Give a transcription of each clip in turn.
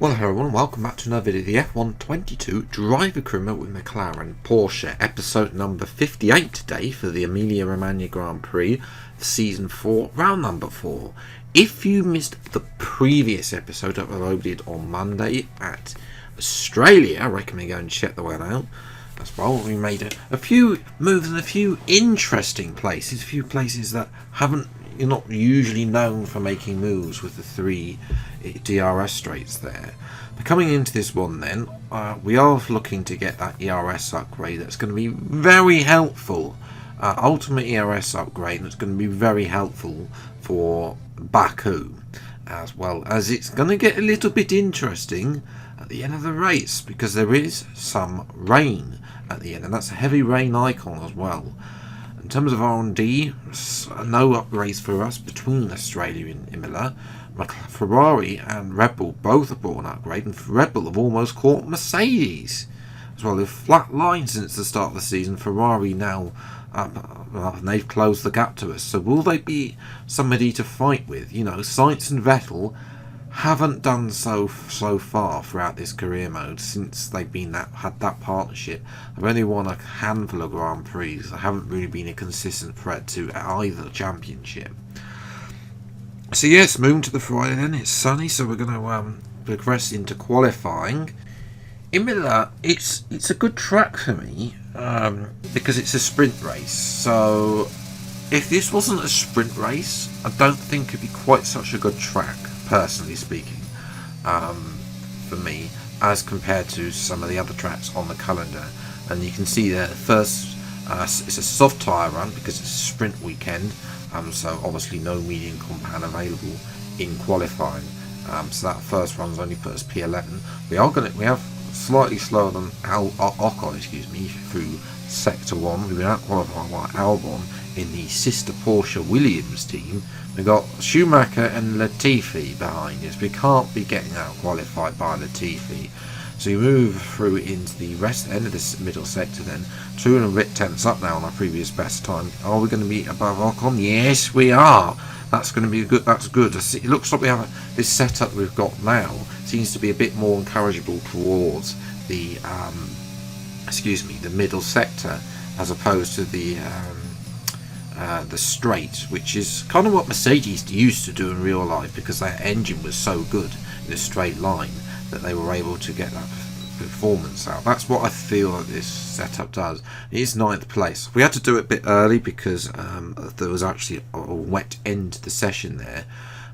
Well, hello everyone, welcome back to another video of the F122 Driver Career with McLaren Porsche, episode number 58 today for the Emilia Romagna Grand Prix, season 4, round number 4. If you missed the previous episode that I uploaded on Monday at Australia, I recommend you go and check the one out. As well, we made a few moves in a few interesting places, a few places that you're not usually known for making moves with the three DRS straights there. But coming into this one then, we are looking to get that ERS upgrade that's going to be very helpful. Ultimate ERS upgrade that's going to be very helpful for Baku, as well as it's going to get a little bit interesting at the end of the race because there is some rain at the end, and that's a heavy rain icon as well. In terms of R&D, no upgrades for us between Australia and Imola. Ferrari and Red Bull both have brought an upgrade, and Red Bull have almost caught Mercedes as well. They've flat lined since the start of the season. Ferrari now, they've closed the gap to us. So will they be somebody to fight with? You know, Sainz and Vettel haven't done so far throughout this career mode since they've had that partnership. They've only won a handful of Grand Prix. They haven't really been a consistent threat to either championship. So yes, moving to the Friday then. It's sunny, so we're going to progress into qualifying. Imola, it's a good track for me because it's a sprint race. So if this wasn't a sprint race, I don't think it'd be quite such a good track, personally speaking, for me, as compared to some of the other tracks on the calendar. And you can see that first it's a soft tyre run because it's a sprint weekend, so obviously no medium compound available in qualifying. So that first run's only put us P11. We have slightly slower than Ocon, through sector 1. We've been out qualifying by Albon in the sister Porsche Williams team. We've got Schumacher and Latifi behind us. We can't be getting out qualified by Latifi. So you move through into the end of this middle sector then. 2 and a bit tenths up now on our previous best time. Are we going to be above Ocon? Yes, we are. That's going to be good. That's good. It looks like we have this setup we've got now seems to be a bit more encourageable towards the the middle sector as opposed to the straight, which is kind of what Mercedes used to do in real life because their engine was so good in a straight line that they were able to get that performance out. That's what I feel that this setup does. It is 9th place. We had to do it a bit early because there was actually a wet end to the session there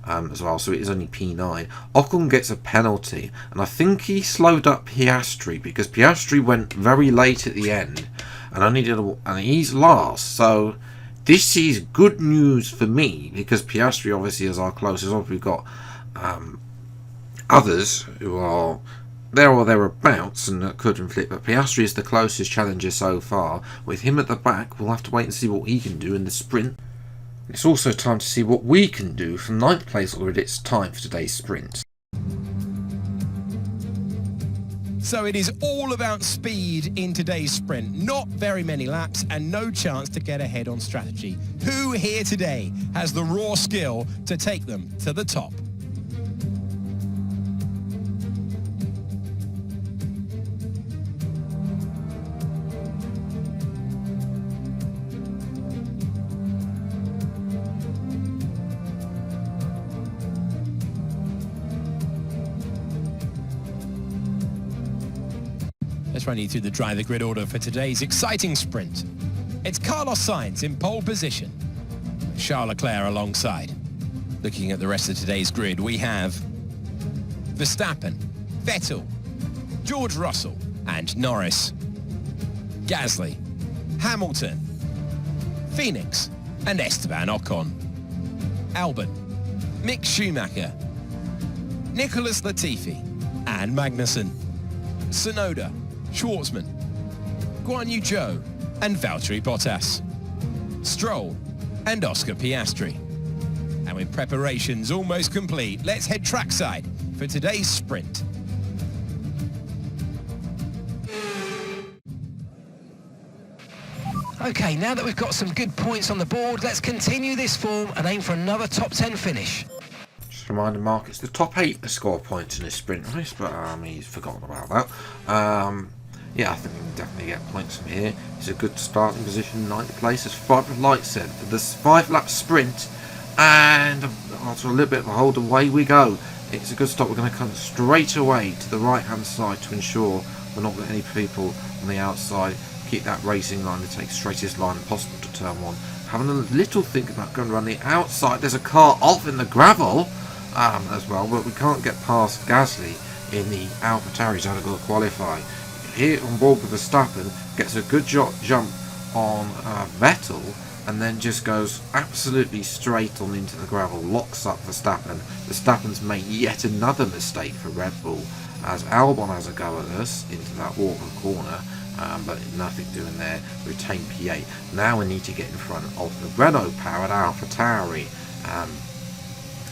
as well, so it is only P9. Ocon gets a penalty, and I think he slowed up Piastri because Piastri went very late at the end and he's last. So this is good news for me because Piastri obviously is our closest. We've got others who are there or thereabouts and could inflict, but Piastri is the closest challenger so far. With him at the back, we'll have to wait and see what he can do in the sprint. It's also time to see what we can do. From 9th place already, it's time for today's sprint. So it is all about speed in today's sprint. Not very many laps and no chance to get ahead on strategy. Who here today has the raw skill to take them to the top? Let's run you through the driver grid order for today's exciting sprint. It's Carlos Sainz in pole position, Charles Leclerc alongside. Looking at the rest of today's grid, we have Verstappen, Vettel, George Russell and Norris, Gasly, Hamilton, Phoenix and Esteban Ocon, Albon, Mick Schumacher, Nicholas Latifi and Magnussen, Tsunoda, Schwartzman, Guan Yu Zhou and Valtteri Bottas, Stroll and Oscar Piastri. And with preparations almost complete, let's head trackside for today's sprint. Okay, now that we've got some good points on the board, let's continue this form and aim for another top 10 finish. Just a reminder, Mark, it's the top 8 that score points in this sprint race, but he's forgotten about that. Yeah, I think we can definitely get points from here. It's a good starting position, 9th place, as Fibre Light said, for this 5-lap sprint. And after a little bit of a hold, away we go. It's a good start. We're going to come straight away to the right-hand side to ensure we're not getting any people on the outside. Keep that racing line to take straightest line possible to turn 1. Having a little think about going around the outside. There's a car off in the gravel as well, but we can't get past Gasly in the AlphaTauri zone to qualify. Here on board with Verstappen, gets a good jump on Vettel, and then just goes absolutely straight on into the gravel, locks up Verstappen. Verstappen's made yet another mistake for Red Bull, as Albon has a go at us into that awkward corner, but nothing doing there. Retain P8. Now we need to get in front of the Renault-powered AlphaTauri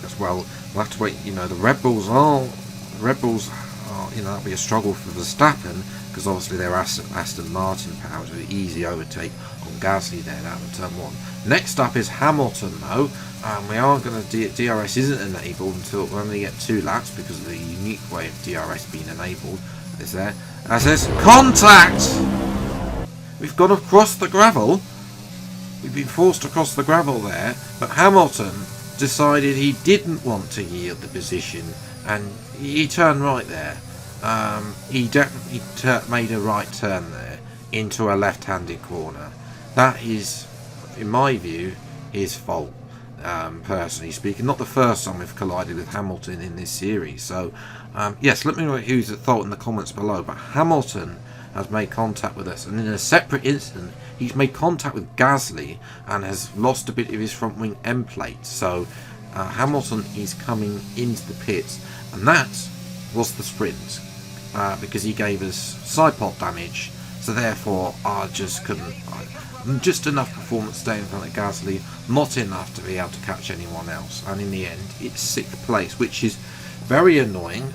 as well. We'll have to wait. The Red Bulls are, that'll be a struggle for Verstappen, because obviously they're Aston Martin powered, so easy overtake on Gasly there out of turn 1. Next up is Hamilton though. We are going to DRS isn't enabled until we only get 2 laps because of the unique way of DRS being enabled. Is there? That says contact. We've gone across the gravel. We've been forced across the gravel there, but Hamilton decided he didn't want to yield the position, and he turned right there. He definitely made a right turn there into a left-handed corner. That is, in my view, his fault, personally speaking. Not the first time we've collided with Hamilton in this series. So, yes, let me know who's at fault in the comments below. But Hamilton has made contact with us, and in a separate incident, he's made contact with Gasly and has lost a bit of his front wing end plate. So, Hamilton is coming into the pits, and that was the sprint. Because he gave us side pod damage, so therefore I just couldn't. Just enough performance staying in front of Gasly, not enough to be able to catch anyone else. And in the end, it's 6th place, which is very annoying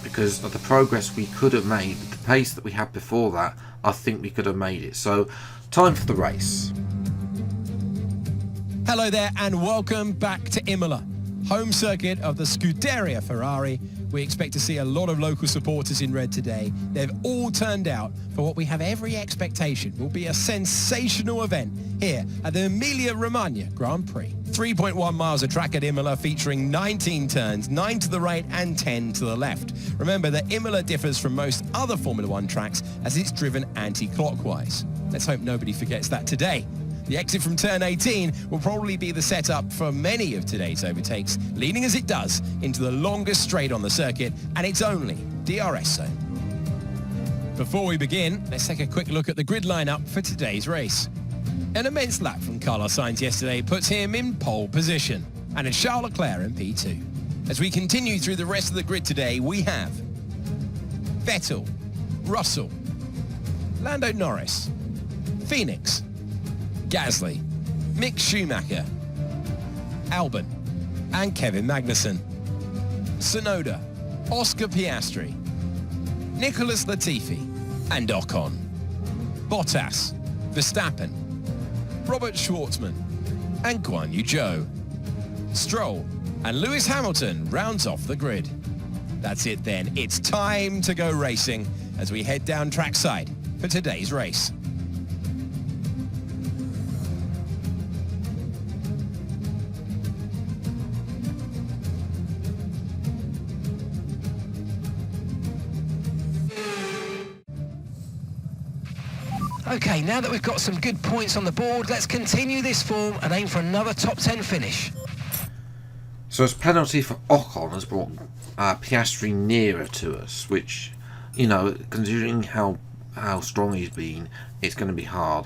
because of the progress we could have made. The pace that we had before that, I think we could have made it. So, time for the race. Hello there and welcome back to Imola, home circuit of the Scuderia Ferrari. We expect to see a lot of local supporters in red today. They've all turned out for what we have every expectation will be a sensational event here at the Emilia Romagna Grand Prix. 3.1 miles of track at Imola, featuring 19 turns, 9 to the right and 10 to the left. Remember that Imola differs from most other Formula One tracks as it's driven anti-clockwise. Let's hope nobody forgets that today. The exit from turn 18 will probably be the setup for many of today's overtakes, leading as it does into the longest straight on the circuit and its only DRS zone. Before we begin, let's take a quick look at the grid lineup for today's race. An immense lap from Carlos Sainz yesterday puts him in pole position, and it's Charles Leclerc in P2. As we continue through the rest of the grid today, we have Vettel, Russell, Lando Norris, Phoenix, Gasly, Mick Schumacher, Albon, and Kevin Magnussen. Tsunoda, Oscar Piastri, Nicholas Latifi, and Ocon. Bottas, Verstappen, Robert Schwartzman, and Guan Yu Zhou. Stroll and Lewis Hamilton rounds off the grid. That's it then. It's time to go racing as we head down trackside for today's race. Okay, now that we've got some good points on the board, let's continue this form and aim for another top 10 finish. So his penalty for Ocon has brought Piastri nearer to us, which, considering how strong he's been, it's going to be hard.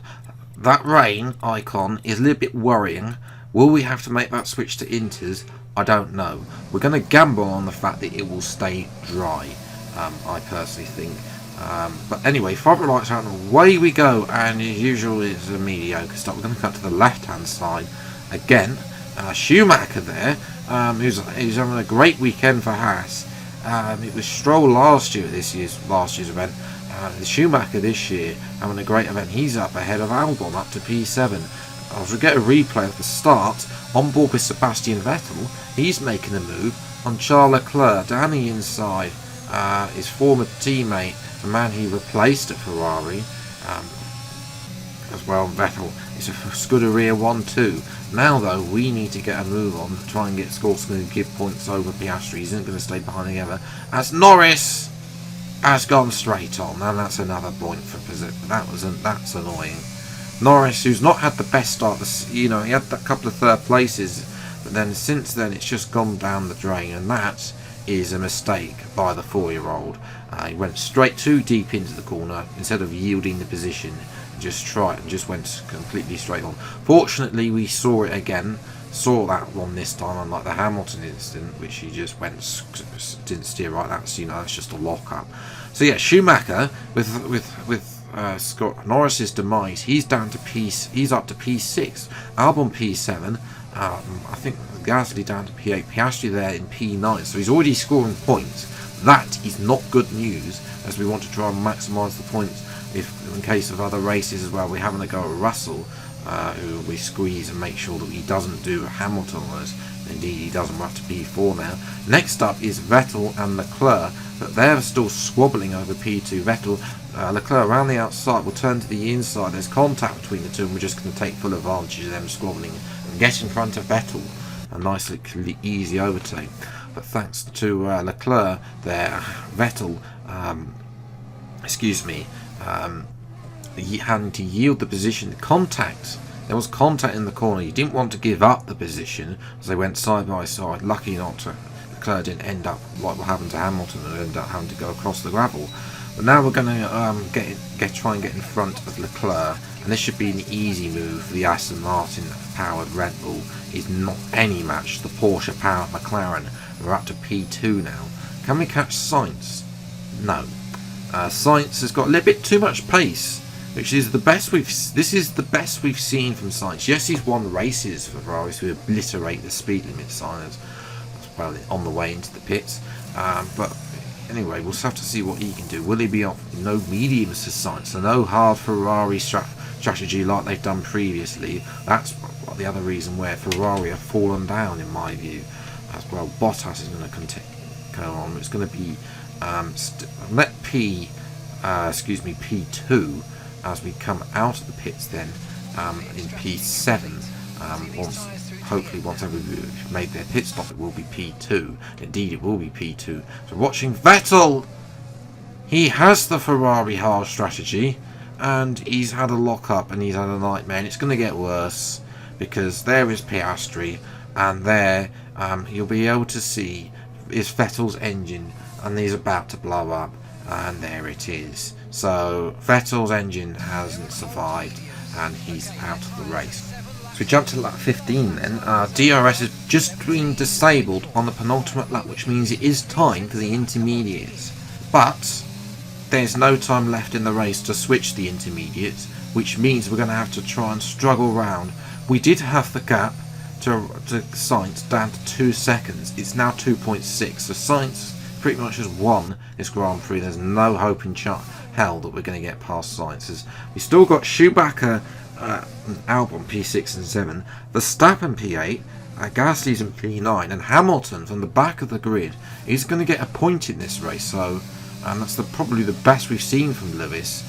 That rain icon is a little bit worrying. Will we have to make that switch to inters? I don't know. We're going to gamble on the fact that it will stay dry, I personally think. But anyway, Fibre Light's out and away we go, and as usual it's a mediocre start. We're going to cut to the left hand side again. Schumacher there, who's having a great weekend for Haas. It was Stroll last year at last year's event. The Schumacher this year having a great event. He's up ahead of Albon, up to P7. as we get a replay of the start, on board with Sebastian Vettel, he's making a move on Charles Leclerc down the inside. His former teammate, the man he replaced at Ferrari, as well. Vettel is a Scuderia 1-2. Now though, we need to get a move on to try and get scores going to give points over Piastri. He isn't going to stay behind together, as Norris has gone straight on, and that's another point for position. That's annoying. Norris, who's not had the best start, he had a couple of third places, but then since then it's just gone down the drain, and that is a mistake by the 4-year-old. He went straight too deep into the corner instead of yielding the position. Just went completely straight on. Fortunately, we saw it again. Saw that one this time, unlike the Hamilton incident, which he just didn't steer right. That's just a lock up. So yeah, Schumacher with Scott Norris's demise, he's up to P6. Albon P7. I think Gasly down to P8. Piastri there in P9. So he's already scoring points. That is not good news, as we want to try and maximise the points. If in case of other races as well, we're having to go at Russell, who we squeeze and make sure that he doesn't do Hamilton on us. Indeed, he doesn't. We're up to P4 now. Next up is Vettel and Leclerc, but they're still squabbling over P2. Vettel, Leclerc around the outside will turn to the inside. There's contact between the two, and we're just going to take full advantage of them squabbling and get in front of Vettel. A nice, easy overtake. But thanks to Leclerc there, Vettel, having to yield the position. There was contact in the corner. You didn't want to give up the position as they went side by side. Lucky not to. Leclerc didn't end up like what happened to Hamilton and ended up having to go across the gravel. But now we're going to try and get in front of Leclerc, and this should be an easy move for the Aston Martin powered Red Bull. Is not any match to the Porsche powered McLaren. We're up to P2 now. Can we catch Sainz? No. Sainz has got a little bit too much pace, which is the best this is the best we've seen from Sainz. Yes, he's won races for Ferrari to obliterate the speed limit signs as well on the way into the pits. But anyway, we'll have to see what he can do. Will he be on no mediums to Sainz, so no hard Ferrari strategy like they've done previously? That's the other reason where Ferrari have fallen down, in my view. As well, Bottas is going to go on. It's going to be P2 as we come out of the pits then in P7. Once everybody's made their pit stop, it will be P2. Indeed, it will be P2. So watching Vettel, he has the Ferrari hard strategy, and he's had a lock up and he's had a nightmare, and it's going to get worse because there is Piastri, and there you'll be able to see is Vettel's engine, and he's about to blow up, and there it is. So Vettel's engine hasn't survived, and he's out of the race. So we jump to lap 15 then. DRS has just been disabled on the penultimate lap, which means it is time for the intermediates. But there's no time left in the race to switch the intermediates, which means we're going to have to try and struggle round. We did have the gap to Sainz down to 2 seconds. It's now 2.6. So Sainz pretty much has won this Grand Prix. There's no hope in hell that we're going to get past Sainz. We still got Schumacher, Albon P6 and 7, Verstappen P8, Gasly's in P9, and Hamilton from the back of the grid is going to get a point in this race. So, and that's probably the best we've seen from Lewis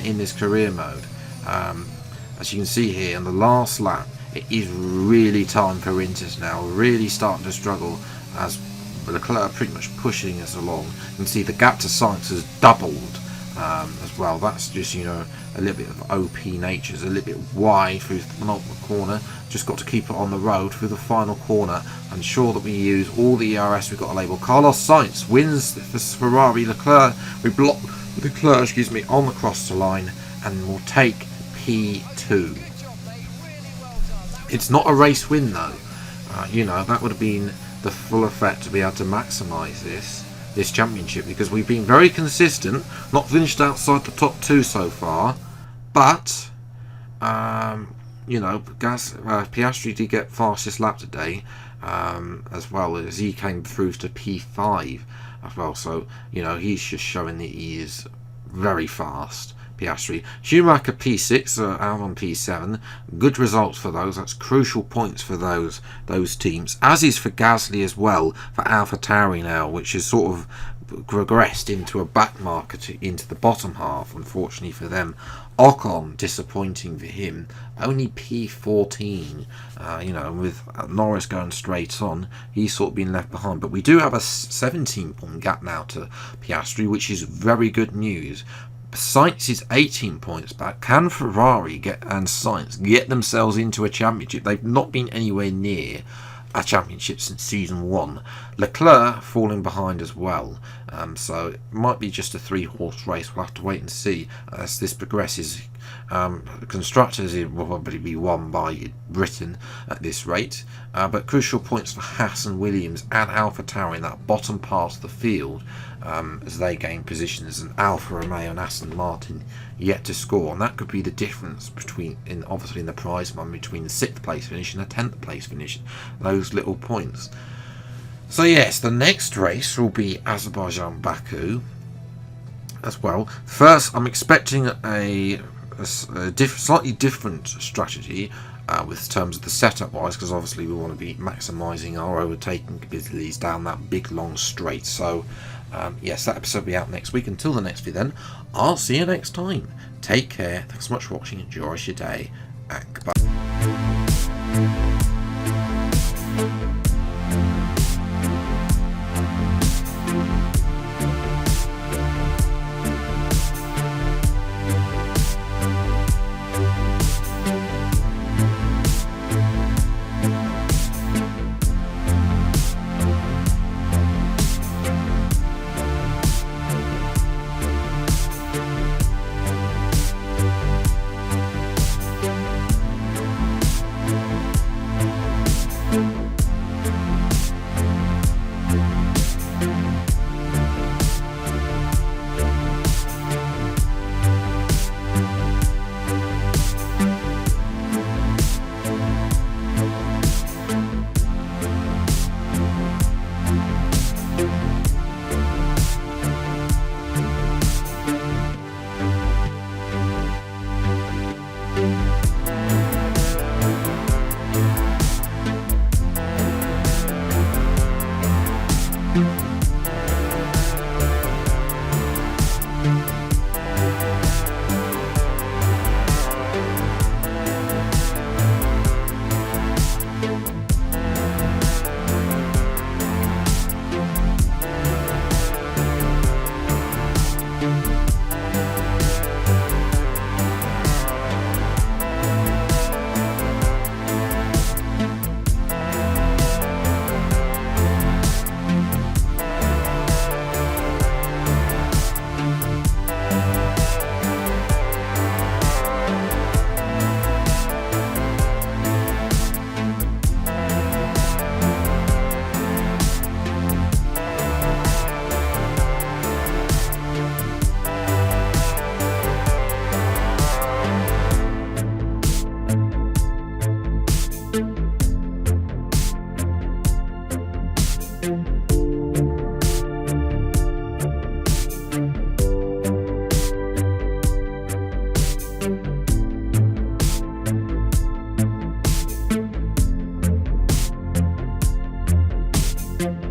in this career mode. As you can see here in the last lap, it is really time for Inters now. We're really starting to struggle as Leclerc pretty much pushing us along. You can see the gap to Sainz has doubled as well. That's just, a little bit of OP nature. It's a little bit wide through the penultimate corner. Just got to keep it on the road through the final corner. Ensure that we use all the ERS we've got to label. Carlos Sainz wins the Ferrari. Leclerc, we block Leclerc, on the cross to line, and will take P2. It's not a race win though. That would have been the full effect to be able to maximise this championship, because we've been very consistent, not finished outside the top 2 so far, but Piastri did get fastest lap today, as well as he came through to P5 as well. So he's just showing that he is very fast. Piastri. Schumacher P6, Albon P7. Good results for those. That's crucial points for those teams. As is for Gasly as well, for AlphaTauri now, which is sort of regressed into a back market into the bottom half, unfortunately for them. Ocon, disappointing for him, only P14, with Norris going straight on, he's sort of been left behind. But we do have a 17-point gap now to Piastri, which is very good news. Sainz is 18 points back. Can Ferrari and Sainz get themselves into a championship? They've not been anywhere near a championship since season 1. Leclerc falling behind as well, so it might be just a 3-horse race. We'll have to wait and see as this progresses. Constructors will probably be won by Britain at this rate, but crucial points for Haas and Williams and AlphaTauri in that bottom part of the field as they gain positions, and Alfa Romeo and Aston Martin yet to score, and that could be the difference obviously in the prize money between the 6th place finish and the 10th place finish, those little points. So yes, the next race will be Azerbaijan Baku as well. First, I'm expecting a slightly different strategy with terms of the setup wise, because obviously we want to be maximising our overtaking abilities down that big long straight. So yes, that episode will be out next week. Until the next video then, I'll see you next time. Take care, thanks so much for watching, enjoy the rest of your day, and goodbye. you.